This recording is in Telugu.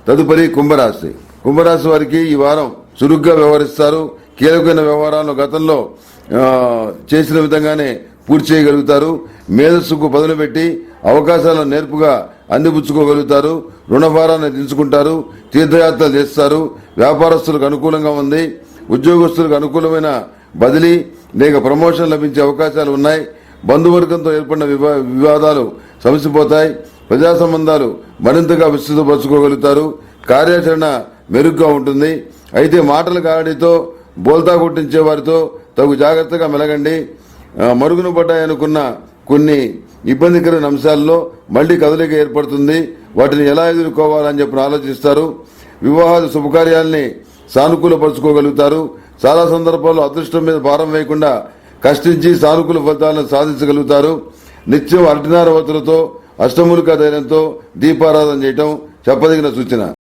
తదుపరి కుంభరాశి. కుంభరాశి వారికి ఈ వారం చురుగ్గా వ్యవహరిస్తారు. కీలకమైన వ్యవహారాలను గతంలో చేసిన విధంగానే పూర్తి చేయగలుగుతారు. మేధస్సుకు పదును పెట్టి అవకాశాలను నేర్పుగా అందిపుచ్చుకోగలుగుతారు. రుణభారాన్ని దించుకుంటారు. తీర్థయాత్రలు చేస్తారు. వ్యాపారస్తులకు అనుకూలంగా ఉంది. ఉద్యోగస్తులకు అనుకూలమైన బదిలీ లేక ప్రమోషన్ లభించే అవకాశాలు ఉన్నాయి. బంధువర్గంతో ఏర్పడిన వివాదాలు సమసిపోతాయి. ప్రజా సంబంధాలు మరింతగా విస్తృతపరచుకోగలుగుతారు. కార్యాచరణ మెరుగ్గా ఉంటుంది. అయితే మాటల గాడితో బోల్తా కొట్టించే వారితో తగు జాగ్రత్తగా మెలగండి. మరుగున పడ్డాయనుకున్న కొన్ని ఇబ్బందికరమైన అంశాల్లో మళ్లీ కదలిక ఏర్పడుతుంది. వాటిని ఎలా ఎదుర్కోవాలని చెప్పి ఆలోచిస్తారు. వివాహాలు శుభకార్యాలని సానుకూలపరచుకోగలుగుతారు. చాలా సందర్భాల్లో అదృష్టం మీద భారం వేయకుండా కష్టించి సానుకూల ఫలితాలను సాధించగలుగుతారు. నిత్యం అరటినార వత్తులతో అష్టమూలికా ధైర్యంతో దీపారాధన చేయటం చెప్పదగిన సూచన.